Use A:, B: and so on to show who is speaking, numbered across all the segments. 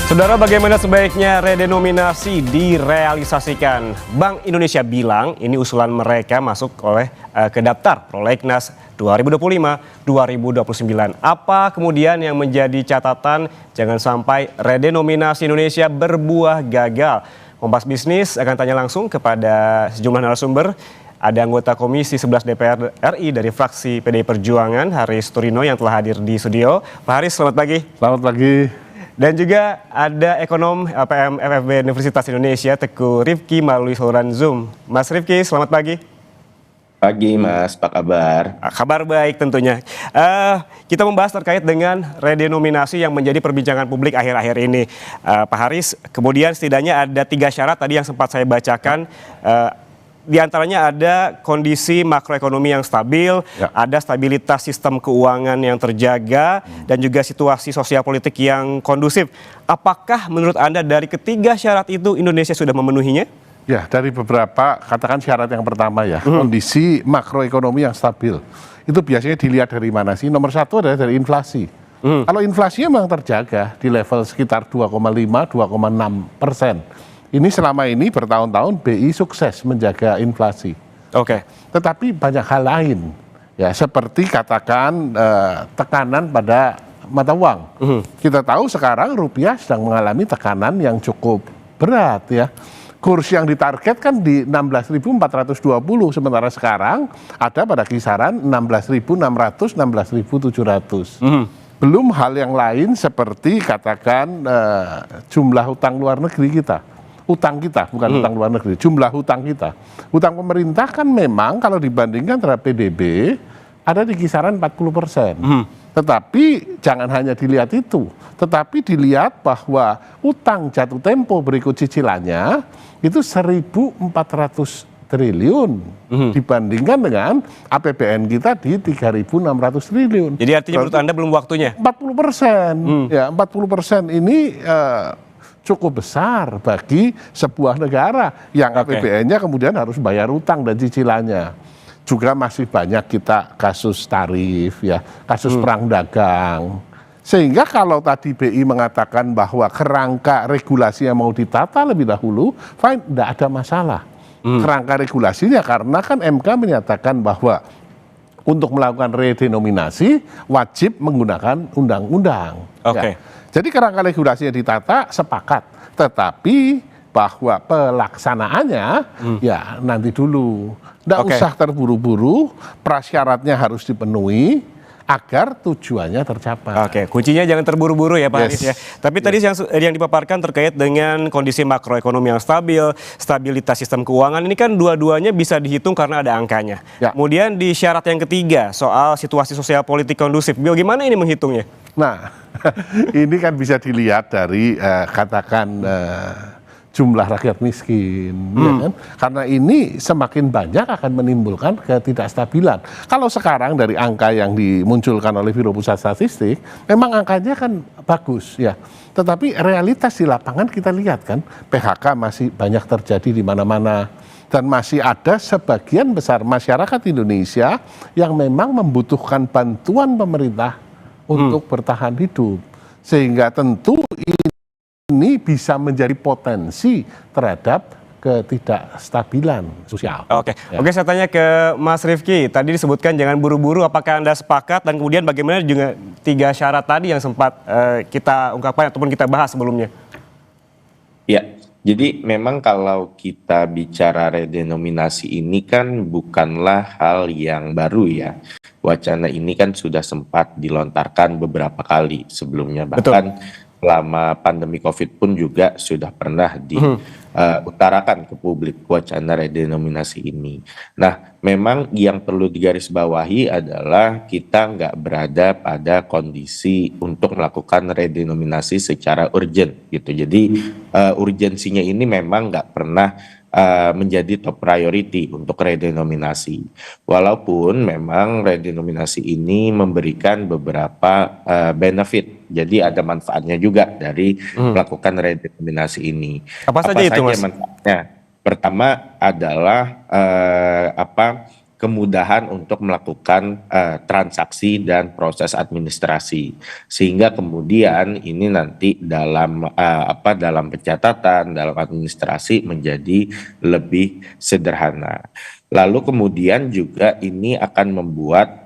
A: Saudara, bagaimana sebaiknya redenominasi direalisasikan? Bank Indonesia bilang ini usulan mereka masuk ke daftar Prolegnas 2025-2029. Apa kemudian yang menjadi catatan jangan sampai redenominasi Indonesia berbuah gagal? Kompas Bisnis akan tanya langsung kepada sejumlah narasumber. Ada anggota Komisi 11 DPR RI dari fraksi PDI Perjuangan, Haris Turino, yang telah hadir di studio. Pak Haris, selamat pagi.
B: Selamat pagi.
A: Dan juga ada ekonom LPM FFB Universitas Indonesia, Teguh Rifki, melalui saluran Zoom. Mas Rifki, selamat pagi.
C: Pagi Mas, apa kabar?
A: Kabar baik tentunya. Kita membahas terkait dengan redenominasi yang menjadi perbincangan publik akhir-akhir ini. Pak Haris, kemudian setidaknya ada 3 syarat tadi yang sempat saya bacakan. Di antaranya ada kondisi makroekonomi yang stabil, ada stabilitas sistem keuangan yang terjaga, dan juga situasi sosial politik yang kondusif. Apakah menurut Anda dari ketiga syarat itu Indonesia sudah memenuhinya?
B: Ya, dari beberapa, katakan syarat yang pertama ya, kondisi makroekonomi yang stabil. Itu biasanya dilihat dari mana sih? Nomor 1 adalah dari inflasi. Kalau inflasinya memang terjaga di level sekitar 2,5-2,6%. Ini selama ini bertahun-tahun BI sukses menjaga inflasi.
A: Oke.
B: Tetapi banyak hal lain, ya seperti katakan tekanan pada mata uang. Kita tahu sekarang rupiah sedang mengalami tekanan yang cukup berat ya. Kurs yang ditargetkan di 16.420, sementara sekarang ada pada kisaran 16.600, 16.700. Belum hal yang lain seperti katakan jumlah utang luar negeri kita. Utang kita, bukan utang luar negeri, jumlah hutang kita. Hutang pemerintah kan memang kalau dibandingkan terhadap PDB ada di kisaran 40%. Tetapi jangan hanya dilihat itu, tetapi dilihat bahwa utang jatuh tempo berikut cicilannya itu 1.400 triliun dibandingkan dengan APBN kita di 3.600 triliun.
A: Jadi artinya menurut Anda belum waktunya?
B: 40%. Ya, 40% ini cukup besar bagi sebuah negara yang APBN-nya kemudian harus bayar utang dan cicilannya. Juga masih banyak kita kasus tarif, ya, kasus perang dagang. Sehingga kalau tadi BI mengatakan bahwa kerangka regulasi yang mau ditata lebih dahulu, fine, tidak ada masalah. Kerangka regulasinya karena kan MK menyatakan bahwa untuk melakukan redenominasi wajib menggunakan undang-undang. Ya. Jadi kerangka regulasinya ditata, sepakat. Tetapi bahwa pelaksanaannya ya nanti dulu. Tidak usah terburu-buru, prasyaratnya harus dipenuhi agar tujuannya tercapai.
A: Kuncinya jangan terburu-buru ya Pak Haris ya. Tapi tadi yang dipaparkan terkait dengan kondisi makroekonomi yang stabil, stabilitas sistem keuangan, ini kan dua-duanya bisa dihitung karena ada angkanya. Kemudian di syarat yang ketiga soal situasi sosial politik kondusif, bagaimana ini menghitungnya?
B: Nah, ini kan bisa dilihat dari katakan jumlah rakyat miskin, ya kan? Karena ini semakin banyak akan menimbulkan ketidakstabilan. Kalau sekarang dari angka yang dimunculkan oleh Biro Pusat Statistik, memang angkanya kan bagus ya. Tetapi realitas di lapangan kita lihat kan, PHK masih banyak terjadi di mana-mana. Dan masih ada sebagian besar masyarakat Indonesia yang memang membutuhkan bantuan pemerintah untuk bertahan hidup. Sehingga tentu ini bisa menjadi potensi terhadap ketidakstabilan sosial.
A: Oke, saya tanya ke Mas Rifki. Tadi disebutkan jangan buru-buru. Apakah Anda sepakat dan kemudian bagaimana juga 3 syarat tadi yang sempat kita ungkapkan ataupun kita bahas sebelumnya?
C: Ya, jadi memang kalau kita bicara redenominasi ini kan bukanlah hal yang baru ya. Wacana ini kan sudah sempat dilontarkan beberapa kali sebelumnya. Bahkan selama pandemi COVID pun juga sudah pernah diutarakan ke publik wacana redenominasi ini. Nah, memang yang perlu digarisbawahi adalah kita nggak berada pada kondisi untuk melakukan redenominasi secara urgent gitu. Jadi urgensinya ini memang nggak pernah menjadi top priority untuk redenominasi. Walaupun memang redenominasi ini memberikan beberapa benefit. Jadi ada manfaatnya juga dari melakukan redenominasi ini. Apa saja itu, Mas? Manfaatnya? Pertama adalah kemudahan untuk melakukan transaksi dan proses administrasi, sehingga kemudian ini nanti dalam pencatatan, dalam administrasi menjadi lebih sederhana. Lalu kemudian juga ini akan membuat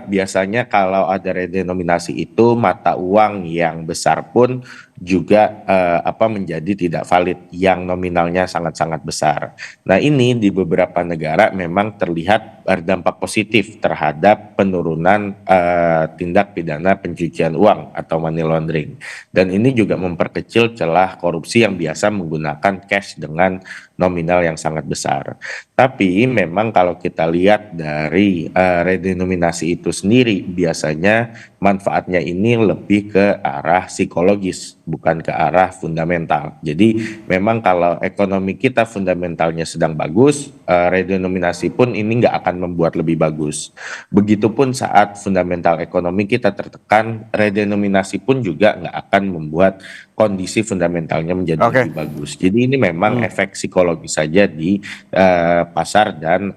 C: biasanya kalau ada redenominasi itu mata uang yang besar pun juga menjadi tidak valid, yang nominalnya sangat-sangat besar. Nah, ini di beberapa negara memang terlihat berdampak positif terhadap penurunan tindak pidana pencucian uang atau money laundering. Dan ini juga memperkecil celah korupsi yang biasa menggunakan cash dengan nominal yang sangat besar. Tapi memang kalau kita lihat dari redenominasi itu sendiri, biasanya manfaatnya ini lebih ke arah psikologis, bukan ke arah fundamental. Jadi memang kalau ekonomi kita fundamentalnya sedang bagus, redenominasi pun ini nggak akan membuat lebih bagus. Begitupun saat fundamental ekonomi kita tertekan, redenominasi pun juga nggak akan membuat kondisi fundamentalnya menjadi lebih bagus. Jadi ini memang efek psikologis saja di pasar dan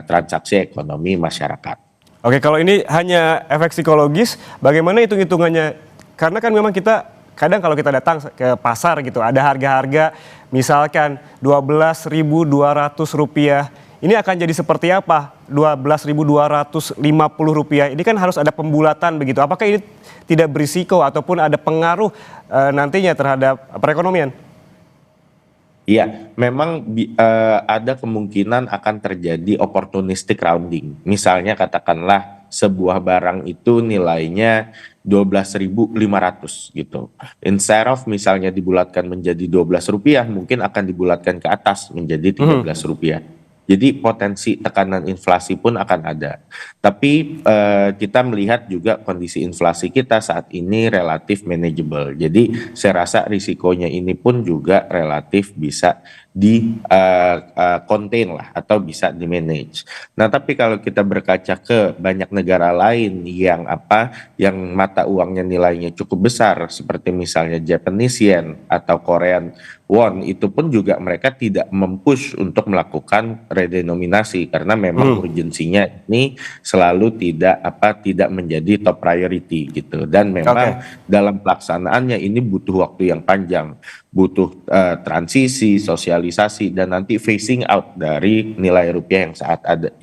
C: transaksi ekonomi masyarakat.
A: Oke, kalau ini hanya efek psikologis, bagaimana hitung-hitungannya? Karena kan memang kita kadang kalau kita datang ke pasar gitu, ada harga-harga misalkan Rp12.200. Ini akan jadi seperti apa? Rp12.250. Ini kan harus ada pembulatan begitu. Apakah ini tidak berisiko ataupun ada pengaruh nantinya terhadap perekonomian?
C: Iya, memang ada kemungkinan akan terjadi opportunistic rounding. Misalnya katakanlah sebuah barang itu nilainya 12.500 gitu. Instead of misalnya dibulatkan menjadi Rp12, mungkin akan dibulatkan ke atas menjadi Rp13. Jadi potensi tekanan inflasi pun akan ada. Tapi kita melihat juga kondisi inflasi kita saat ini relatif manageable. Jadi saya rasa risikonya ini pun juga relatif bisa di contain lah atau bisa di manage. Nah, tapi kalau kita berkaca ke banyak negara lain yang mata uangnya nilainya cukup besar seperti misalnya Japanese yen atau Korean won, itu pun juga mereka tidak mempush untuk melakukan redenominasi karena memang urgensinya ini selalu tidak menjadi top priority gitu, dan memang dalam pelaksanaannya ini butuh waktu yang panjang, butuh transisi, sosialisasi, dan nanti phasing out dari nilai rupiah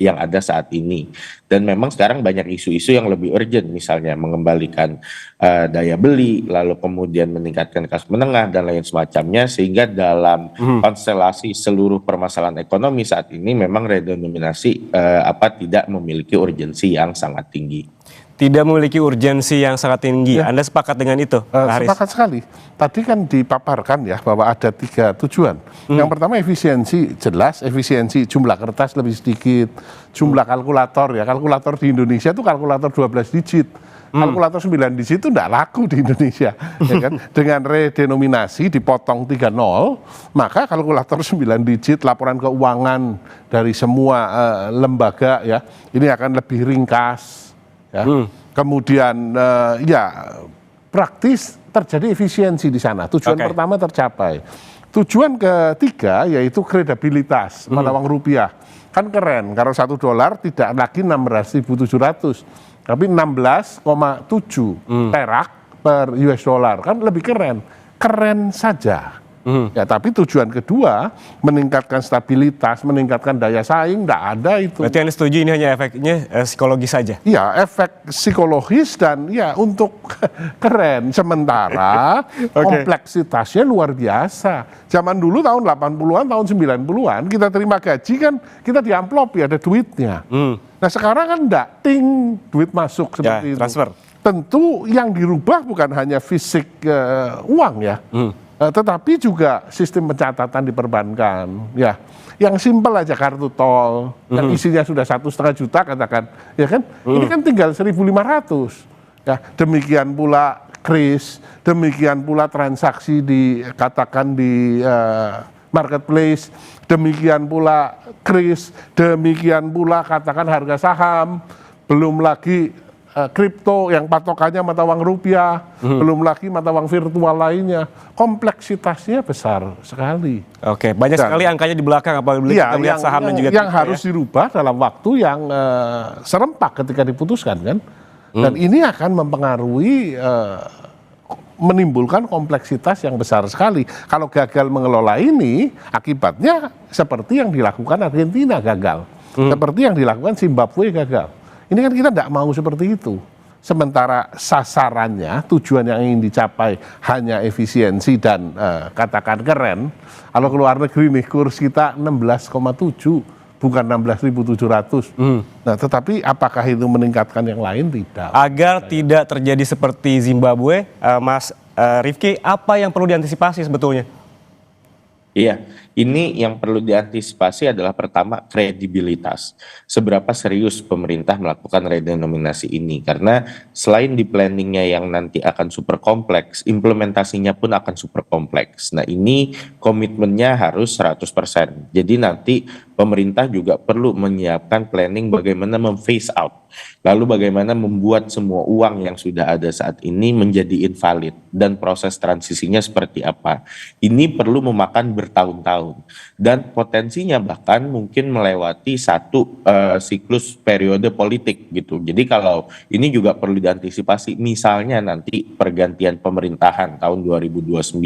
C: yang ada saat ini. Dan memang sekarang banyak isu-isu yang lebih urgent, misalnya mengembalikan daya beli, lalu kemudian meningkatkan kelas menengah dan lain semacamnya, sehingga dalam konstelasi seluruh permasalahan ekonomi saat ini memang redenominasi tidak memiliki urgensi yang sangat tinggi.
A: Tidak memiliki urgensi yang sangat tinggi.
B: Ya.
A: Anda sepakat dengan itu, Pak Haris?
B: Sepakat sekali. Tadi kan dipaparkan ya bahwa ada 3 tujuan. Yang pertama efisiensi, jelas efisiensi, jumlah kertas lebih sedikit, jumlah kalkulator ya. Kalkulator di Indonesia itu kalkulator 12 digit. Kalkulator 9 digit itu enggak laku di Indonesia. Ya kan? Dengan redenominasi dipotong 3 nol, maka kalkulator 9 digit, laporan keuangan dari semua lembaga ya, ini akan lebih ringkas. Ya. Kemudian praktis terjadi efisiensi di sana. Tujuan pertama tercapai. Tujuan ketiga yaitu kredibilitas mata uang rupiah. Kan keren kalau $1 tidak lagi 16.700, tapi 16,7 perak per US dollar. Kan lebih keren. Keren saja. Ya, tapi tujuan kedua meningkatkan stabilitas, meningkatkan daya saing, enggak ada itu.
A: Berarti Anda setuju ini hanya efeknya psikologis saja?
B: Iya, efek psikologis dan ya untuk keren. Sementara kompleksitasnya luar biasa. Zaman dulu tahun 80-an, tahun 90-an kita terima gaji kan kita di amplop ya ada duitnya. Nah sekarang kan enggak, ting duit masuk seperti itu.
A: Transfer.
B: Tentu yang dirubah bukan hanya fisik uang ya. Tetapi juga sistem pencatatan di perbankan, ya, yang simpel aja kartu tol, yang isinya sudah 1,5 juta katakan, ya kan, ini kan tinggal 1.500, ya, demikian pula kris, demikian pula transaksi dikatakan di marketplace, demikian pula kris, demikian pula katakan harga saham, belum lagi kripto yang patokannya mata uang rupiah, belum lagi mata uang virtual lainnya, kompleksitasnya besar sekali.
A: Oke, banyak sekali angkanya di belakang apabila kita lihat saham dan juga
B: yang
A: kripto,
B: harus dirubah dalam waktu yang serempak ketika diputuskan kan, dan ini akan mempengaruhi menimbulkan kompleksitas yang besar sekali. Kalau gagal mengelola ini, akibatnya seperti yang dilakukan Argentina gagal, seperti yang dilakukan Zimbabwe gagal. Ini kan kita tidak mau seperti itu. Sementara sasarannya, tujuan yang ingin dicapai hanya efisiensi dan katakan keren. Kalau keluar negeri nih, kurs kita 16,7, bukan 16.700. Nah, tetapi apakah itu meningkatkan yang lain? Tidak.
A: agar tidak terjadi seperti Zimbabwe, Mas Rifki, apa yang perlu diantisipasi sebetulnya?
C: Iya, ini yang perlu diantisipasi adalah pertama kredibilitas. Seberapa serius pemerintah melakukan redenominasi ini? Karena selain di planningnya yang nanti akan super kompleks, implementasinya pun akan super kompleks. Nah ini komitmennya harus 100%. Jadi nanti pemerintah juga perlu menyiapkan planning bagaimana memphase out. Lalu bagaimana membuat semua uang yang sudah ada saat ini menjadi invalid dan proses transisinya seperti apa. Ini perlu memakan bertahun-tahun dan potensinya bahkan mungkin melewati satu siklus periode politik gitu. Jadi kalau ini juga perlu diantisipasi, misalnya nanti pergantian pemerintahan tahun 2029,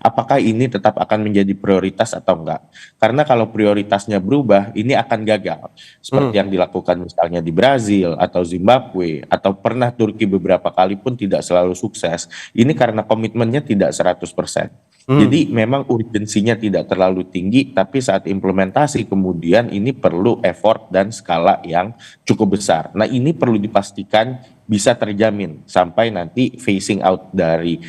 C: apakah ini tetap akan menjadi prioritas atau enggak? Karena kalau prioritasnya berubah, ini akan gagal. Seperti yang dilakukan misalnya di Brazil atau Zimbabwe, atau pernah Turki beberapa kali pun tidak selalu sukses. Ini karena komitmennya tidak 100%. Jadi memang urgensinya tidak terlalu tinggi, tapi saat implementasi kemudian ini perlu effort dan skala yang cukup besar. Nah ini perlu dipastikan bisa terjamin sampai nanti phasing out dari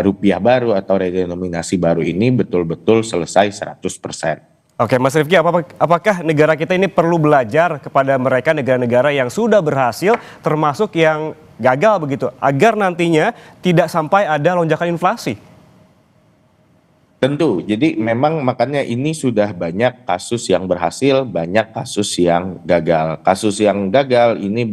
C: rupiah baru atau redenominasi baru ini betul-betul selesai 100%.
A: Oke, Mas Rifki, apakah negara kita ini perlu belajar kepada mereka negara-negara yang sudah berhasil, termasuk yang gagal begitu, agar nantinya tidak sampai ada lonjakan inflasi?
C: Tentu, jadi memang makanya ini sudah banyak kasus yang berhasil, banyak kasus yang gagal. Kasus yang gagal ini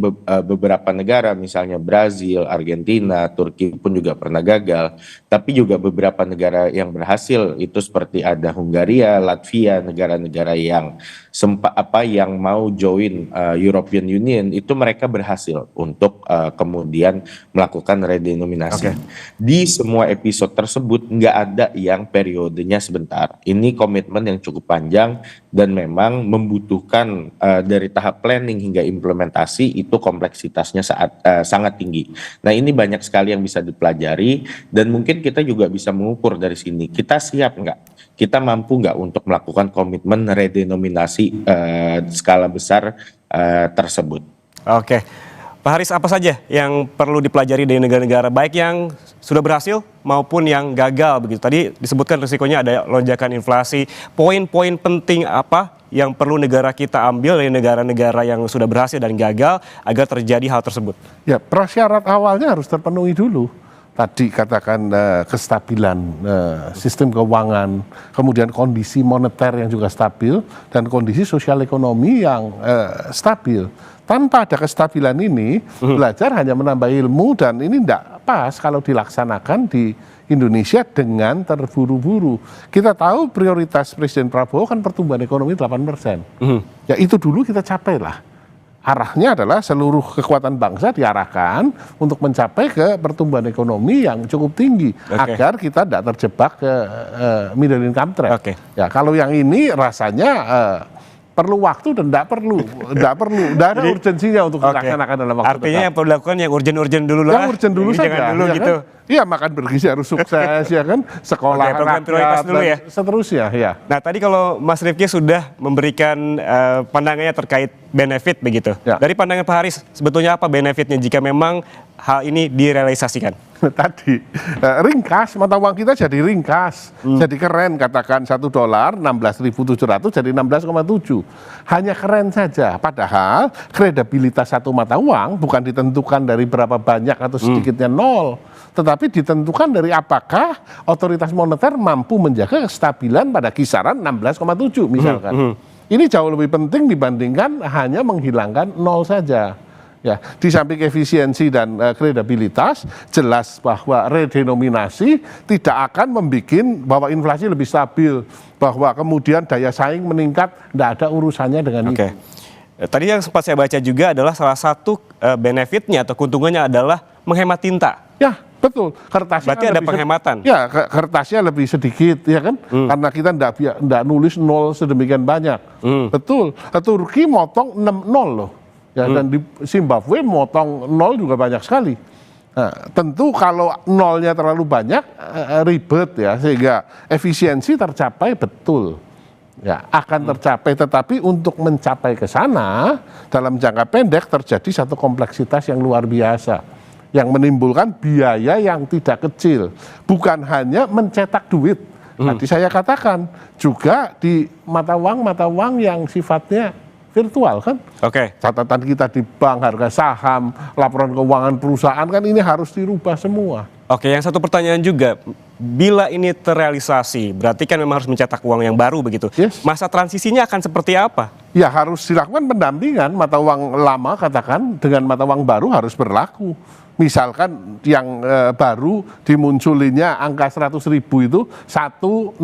C: beberapa negara, misalnya Brazil, Argentina, Turki pun juga pernah gagal. Tapi juga beberapa negara yang berhasil itu seperti ada Hungaria, Latvia, negara-negara yang yang mau join European Union itu mereka berhasil untuk kemudian melakukan redenominasi. Di semua episode tersebut nggak ada yang periodenya sebentar. Ini komitmen yang cukup panjang dan memang membutuhkan dari tahap planning hingga implementasi itu kompleksitasnya sangat tinggi. Nah ini banyak sekali yang bisa dipelajari dan mungkin kita juga bisa mengukur dari sini. Kita siap nggak? Kita mampu nggak untuk melakukan komitmen redenominasi skala besar tersebut?
A: Oke, Pak Haris, apa saja yang perlu dipelajari dari negara-negara baik yang sudah berhasil maupun yang gagal begitu? Tadi disebutkan risikonya ada lonjakan inflasi. Poin-poin penting apa yang perlu negara kita ambil dari negara-negara yang sudah berhasil dan gagal agar terjadi hal tersebut?
B: Ya, prasyarat awalnya harus terpenuhi dulu. Tadi katakan kestabilan sistem keuangan, kemudian kondisi moneter yang juga stabil, dan kondisi sosial ekonomi yang stabil. Tanpa ada kestabilan ini, belajar hanya menambah ilmu dan ini tidak pas kalau dilaksanakan di Indonesia dengan terburu-buru. Kita tahu prioritas Presiden Prabowo kan pertumbuhan ekonomi 8%. Ya itu dulu kita capai lah. Arahnya adalah seluruh kekuatan bangsa diarahkan untuk mencapai ke pertumbuhan ekonomi yang cukup tinggi agar kita tidak terjebak ke middle income trap. Ya kalau yang ini rasanya perlu waktu dan tidak ada urgensinya untuk dilaksanakan dalam waktu
A: Artinya yang perlu dilakukan yang urgen-urgen dulu lah.
B: Yang urgen dulu saja.
A: Jangan dulu
B: ya
A: gitu.
B: Kan? Iya, makan bergizi harus sukses ya kan, sekolah
A: prioritas dulu ya.
B: Seterusnya ya.
A: Nah tadi kalau Mas Rifki sudah memberikan pandangannya terkait benefit begitu. Ya. Dari pandangan Pak Haris, sebetulnya apa benefitnya jika memang hal ini direalisasikan?
B: Tadi ringkas, mata uang kita jadi ringkas, jadi keren, katakan $1 16.700 jadi 16,7. Hanya keren saja, padahal kredibilitas satu mata uang bukan ditentukan dari berapa banyak atau sedikitnya nol, tetapi ditentukan dari apakah otoritas moneter mampu menjaga kestabilan pada kisaran 16,7 misalkan. Ini jauh lebih penting dibandingkan hanya menghilangkan nol saja. Ya, di samping efisiensi dan kredibilitas, jelas bahwa redenominasi tidak akan membuat bahwa inflasi lebih stabil, bahwa kemudian daya saing meningkat, tidak ada urusannya dengan
A: Oke.
B: itu.
A: Tadi yang sempat saya baca juga adalah salah satu benefitnya atau keuntungannya adalah menghemat tinta.
B: Ya, betul. Kertasnya
A: Berarti
B: kan
A: ada
B: lebih
A: penghematan.
B: Ya, kertasnya lebih sedikit, ya kan? Karena kita tidak nulis nol sedemikian banyak. Betul. Turki motong 6-0 loh. Ya, dan di Zimbabwe motong 0 juga banyak sekali. Nah, tentu kalau nolnya terlalu banyak ribet ya, sehingga efisiensi tercapai betul. Ya, akan tercapai, tetapi untuk mencapai ke sana dalam jangka pendek terjadi satu kompleksitas yang luar biasa yang menimbulkan biaya yang tidak kecil. Bukan hanya mencetak duit. Tadi saya katakan juga di mata uang yang sifatnya virtual kan.
A: Oke.
B: Catatan kita di bank, harga saham, laporan keuangan perusahaan kan ini harus dirubah semua.
A: Oke, yang satu pertanyaan juga, bila ini terrealisasi, berarti kan memang harus mencetak uang yang baru begitu.
B: Yes.
A: Masa transisinya akan seperti apa?
B: Ya harus dilakukan pendampingan, mata uang lama katakan dengan mata uang baru harus berlaku. Misalkan yang baru dimunculinya angka 100.000 itu 100,000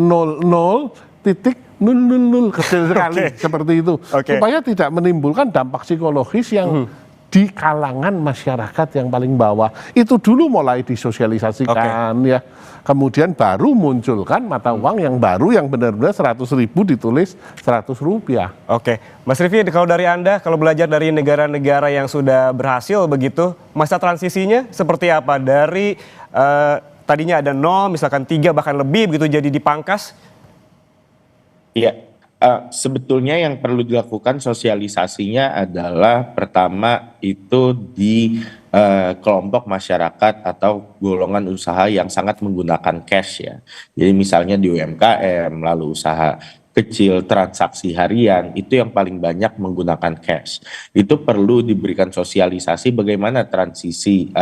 B: kecil sekali seperti itu. Supaya tidak menimbulkan dampak psikologis yang di kalangan masyarakat yang paling bawah. Itu dulu mulai disosialisasikan ya. Kemudian baru munculkan mata uang yang baru yang benar-benar 100.000 ditulis 100 rupiah.
A: Oke, Mas Rify, kalau dari Anda, kalau belajar dari negara-negara yang sudah berhasil begitu, masa transisinya seperti apa? Dari tadinya ada 0, misalkan 3 bahkan lebih begitu jadi dipangkas?
C: Iya, sebetulnya yang perlu dilakukan sosialisasinya adalah pertama itu di kelompok masyarakat atau golongan usaha yang sangat menggunakan cash ya. Jadi misalnya di UMKM, lalu usaha kecil, transaksi harian, itu yang paling banyak menggunakan cash. Itu perlu diberikan sosialisasi bagaimana transisi,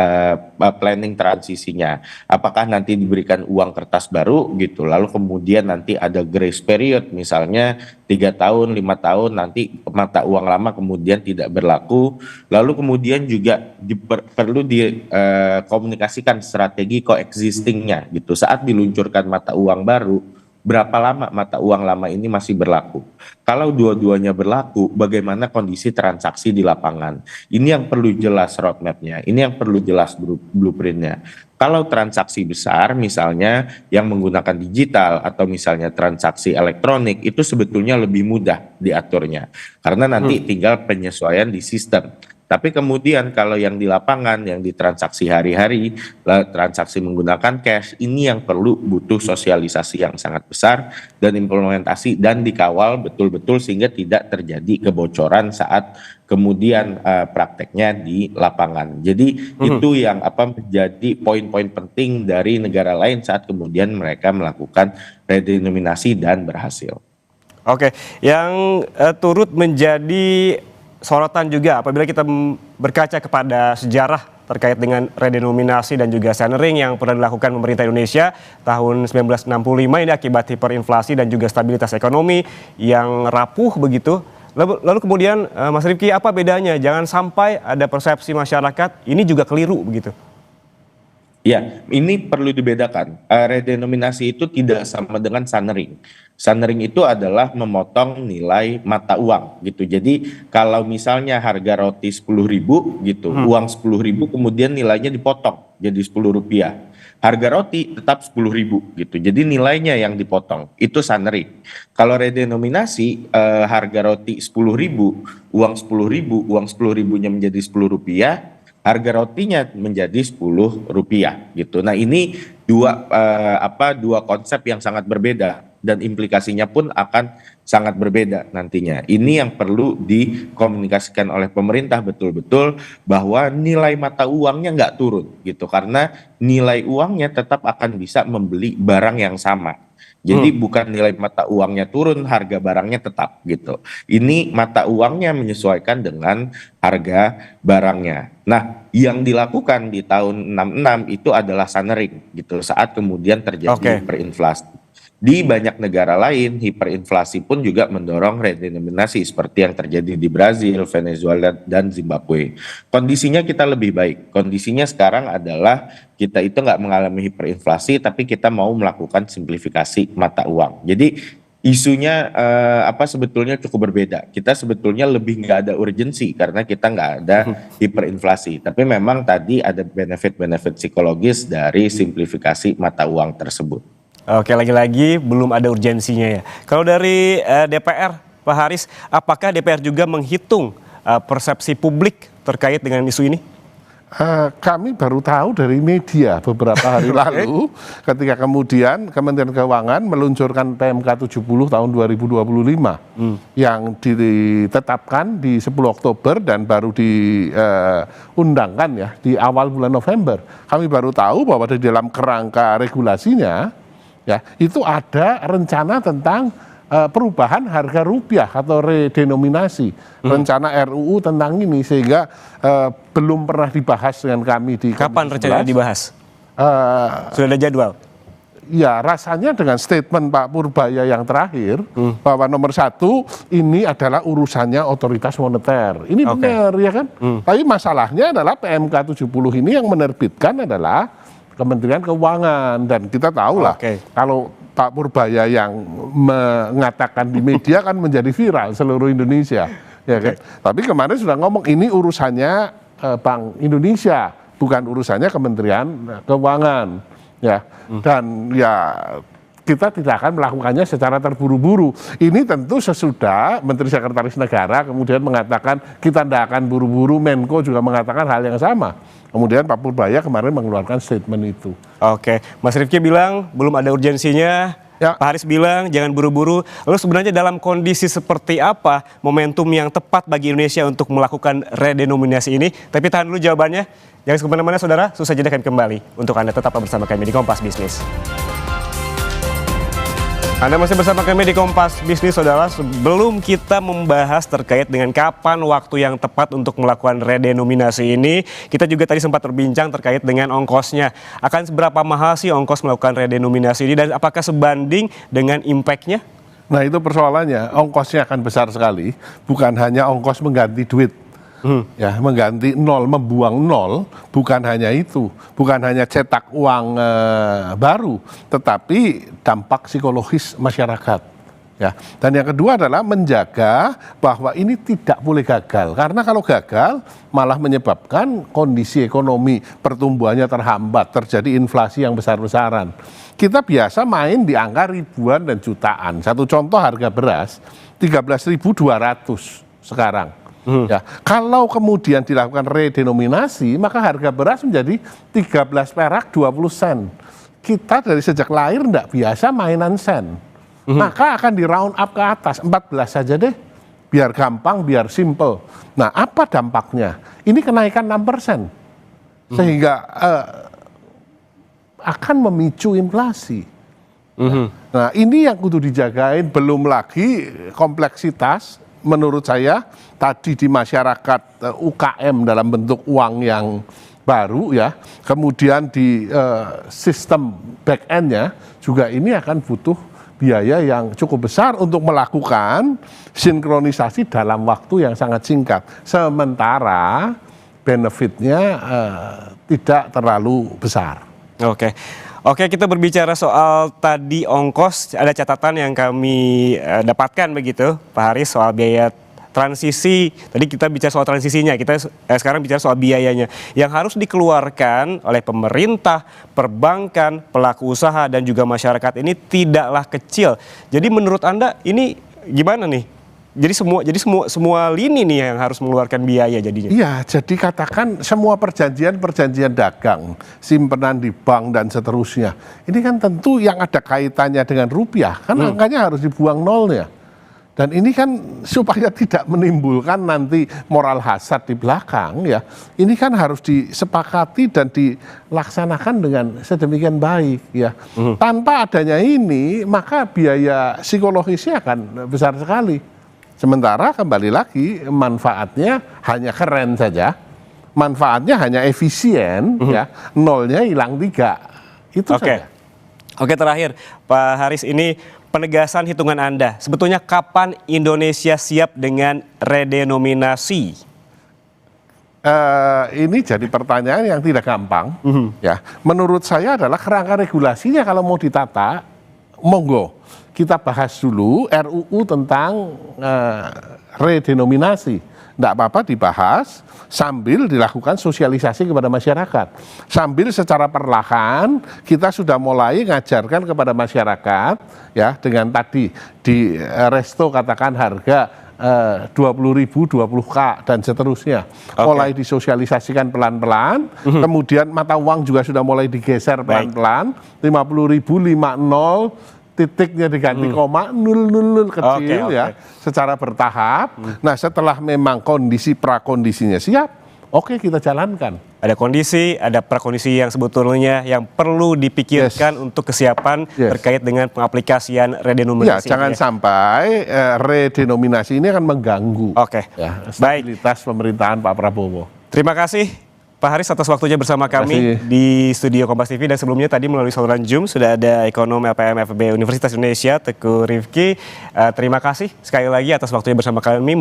C: planning transisinya. Apakah nanti diberikan uang kertas baru gitu, lalu kemudian nanti ada grace period, misalnya 3 tahun, 5 tahun, nanti mata uang lama kemudian tidak berlaku. Lalu kemudian juga perlu dikomunikasikan strategi coexistingnya gitu. Saat diluncurkan mata uang baru, berapa lama mata uang lama ini masih berlaku? Kalau dua-duanya berlaku, bagaimana kondisi transaksi di lapangan? Ini yang perlu jelas roadmap-nya, ini yang perlu jelas blueprint-nya. Kalau transaksi besar misalnya yang menggunakan digital atau misalnya transaksi elektronik, itu sebetulnya lebih mudah diaturnya. Karena nanti tinggal penyesuaian di sistem. Tapi kemudian kalau yang di lapangan, yang di transaksi hari-hari, transaksi menggunakan cash, ini yang perlu butuh sosialisasi yang sangat besar dan implementasi dan dikawal betul-betul sehingga tidak terjadi kebocoran saat kemudian prakteknya di lapangan. Jadi itu yang menjadi poin-poin penting dari negara lain saat kemudian mereka melakukan redenominasi dan berhasil.
A: Oke, yang turut menjadi sorotan juga apabila kita berkaca kepada sejarah terkait dengan redenominasi dan juga centering yang pernah dilakukan pemerintah Indonesia tahun 1965 ini akibat hiperinflasi dan juga stabilitas ekonomi yang rapuh begitu. Lalu kemudian Mas Rifky, apa bedanya? Jangan sampai ada persepsi masyarakat ini juga keliru begitu.
C: Ya, ini perlu dibedakan. Redenominasi itu tidak sama dengan sunering. Sunering itu adalah memotong nilai mata uang gitu. Jadi kalau misalnya harga roti 10.000 gitu, uang 10.000 kemudian nilainya dipotong jadi 10 rupiah. Harga roti tetap 10.000 gitu. Jadi nilainya yang dipotong. Itu sunering. Kalau redenominasi harga roti 10.000, uang 10.000, uang 10.000-nya menjadi 10 rupiah, harga rotinya menjadi 10 rupiah gitu. Nah ini dua konsep yang sangat berbeda dan implikasinya pun akan sangat berbeda nantinya. Ini yang perlu dikomunikasikan oleh pemerintah betul-betul bahwa nilai mata uangnya nggak turun gitu karena nilai uangnya tetap akan bisa membeli barang yang sama. Jadi bukan nilai mata uangnya turun, harga barangnya tetap gitu. Ini mata uangnya menyesuaikan dengan harga barangnya. Nah, yang dilakukan di tahun 66 itu adalah sunering gitu saat kemudian terjadi hiperinflasi. Di banyak negara lain, hiperinflasi pun juga mendorong redenominasi seperti yang terjadi di Brazil, Venezuela, dan Zimbabwe. Kondisinya kita lebih baik. Kondisinya sekarang adalah kita itu nggak mengalami hiperinflasi, tapi kita mau melakukan simplifikasi mata uang. Jadi isunya sebetulnya cukup berbeda. Kita sebetulnya lebih nggak ada urgensi karena kita nggak ada hiperinflasi. Tapi memang tadi ada benefit-benefit psikologis dari simplifikasi mata uang tersebut.
A: Oke, lagi-lagi belum ada urgensinya ya. Kalau dari DPR, Pak Haris, apakah DPR juga menghitung persepsi publik terkait dengan isu ini?
B: Kami baru tahu dari media beberapa hari lalu ketika kemudian Kementerian Keuangan meluncurkan PMK 70 tahun 2025 yang ditetapkan di 10 Oktober dan baru diundangkan ya di awal bulan November. Kami baru tahu bahwa di dalam kerangka regulasinya ya itu ada rencana tentang perubahan harga rupiah atau redenominasi, rencana RUU tentang ini sehingga belum pernah dibahas dengan kami di
A: Kapan rencananya dibahas? Sudah ada jadwal?
B: Ya rasanya dengan statement Pak Purbaya yang terakhir bahwa nomor 1 ini adalah urusannya otoritas moneter. Ini benar ya kan? Tapi masalahnya adalah PMK 70 ini yang menerbitkan adalah Kementerian Keuangan dan kita tahu lah kalau Pak Purbaya yang mengatakan di media kan menjadi viral seluruh Indonesia, ya kan? Tapi kemarin sudah ngomong ini urusannya Bank Indonesia, bukan urusannya Kementerian Keuangan, ya. Dan ya kita tidak akan melakukannya secara terburu-buru. Ini tentu sesudah Menteri Sekretaris Negara kemudian mengatakan kita tidak akan buru-buru, Menko juga mengatakan hal yang sama. Kemudian Pak Purbaya kemarin mengeluarkan statement itu.
A: Oke, Mas Rifki bilang belum ada urgensinya, ya. Pak Haris bilang jangan buru-buru. Lalu sebenarnya dalam kondisi seperti apa momentum yang tepat bagi Indonesia untuk melakukan redenominasi ini? Tapi tahan dulu jawabannya. Jangan kemana-mana saudara, susah jeda kami kembali. Untuk Anda tetap bersama kami di Kompas Bisnis. Anda masih bersama kami di Kompas Bisnis, saudara. Sebelum kita membahas terkait dengan kapan waktu yang tepat untuk melakukan redenominasi ini, kita juga tadi sempat berbincang terkait dengan ongkosnya. Akan seberapa mahal sih ongkos melakukan redenominasi ini dan apakah sebanding dengan impact-nya?
B: Nah itu persoalannya, ongkosnya akan besar sekali. Bukan hanya ongkos mengganti duit. Ya, mengganti nol, membuang nol, bukan hanya itu, bukan hanya cetak uang baru, tetapi dampak psikologis masyarakat. Ya, dan yang kedua adalah menjaga bahwa ini tidak boleh gagal, karena kalau gagal malah menyebabkan kondisi ekonomi pertumbuhannya terhambat, terjadi inflasi yang besar-besaran. Kita biasa main di angka ribuan dan jutaan. Satu contoh harga beras 13.200 sekarang. Ya, kalau kemudian dilakukan redenominasi, maka harga beras menjadi 13 perak 20 sen. Kita dari sejak lahir tidak biasa mainan sen. Maka akan di round up ke atas, 14 saja deh. Biar gampang, biar simple. Nah, apa dampaknya? Ini kenaikan 6%. Sehingga akan memicu inflasi. Nah, ini yang kudu dijagain, belum lagi kompleksitas. Menurut saya tadi di masyarakat UKM dalam bentuk uang yang baru ya, kemudian di sistem back end-nya juga ini akan butuh biaya yang cukup besar untuk melakukan sinkronisasi dalam waktu yang sangat singkat. Sementara benefitnya tidak terlalu besar.
A: Oke, kita berbicara soal tadi ongkos, ada catatan yang kami dapatkan begitu, Pak Haris, soal biaya transisi. Tadi kita bicara soal transisinya, kita sekarang bicara soal biayanya. Yang harus dikeluarkan oleh pemerintah, perbankan, pelaku usaha, dan juga masyarakat ini tidaklah kecil. Jadi menurut Anda ini gimana nih? Jadi semua lini nih yang harus mengeluarkan biaya jadinya.
B: Iya, jadi katakan semua perjanjian dagang, simpanan di bank dan seterusnya. Ini kan tentu yang ada kaitannya dengan rupiah, kan angkanya harus dibuang nolnya. Dan ini kan supaya tidak menimbulkan nanti moral hazard di belakang ya. Ini kan harus disepakati dan dilaksanakan dengan sedemikian baik ya. Tanpa adanya ini, maka biaya psikologisnya akan besar sekali. Sementara kembali lagi manfaatnya hanya keren saja, manfaatnya hanya efisien, ya nolnya hilang 3, itu saja.
A: Oke, terakhir Pak Haris, ini penegasan hitungan Anda. Sebetulnya kapan Indonesia siap dengan redenominasi?
B: Ini jadi pertanyaan yang tidak gampang. Ya, menurut saya adalah kerangka regulasinya kalau mau ditata, monggo kita bahas dulu RUU tentang redenominasi. Tidak apa-apa dibahas sambil dilakukan sosialisasi kepada masyarakat. Sambil secara perlahan kita sudah mulai ngajarkan kepada masyarakat, ya, dengan tadi di resto katakan harga 20.000, 20K dan seterusnya. Mulai disosialisasikan pelan-pelan, kemudian mata uang juga sudah mulai digeser pelan-pelan, 50.000, 50, titiknya diganti koma, 000 kecil, ya, secara bertahap. Nah, setelah memang kondisi prakondisinya siap, oke, kita jalankan.
A: Ada kondisi, ada prakondisi yang sebetulnya yang perlu dipikirkan untuk kesiapan terkait dengan pengaplikasian redenominasi.
B: Ya, jangan sampai redenominasi ini akan mengganggu stabilitas pemerintahan Pak Prabowo.
A: Terima kasih Pak Haris atas waktunya bersama kami di studio Kompas TV, dan sebelumnya tadi melalui saluran Zoom sudah ada ekonom LPM FEB Universitas Indonesia Teguh Rifki. Terima kasih sekali lagi atas waktunya bersama kami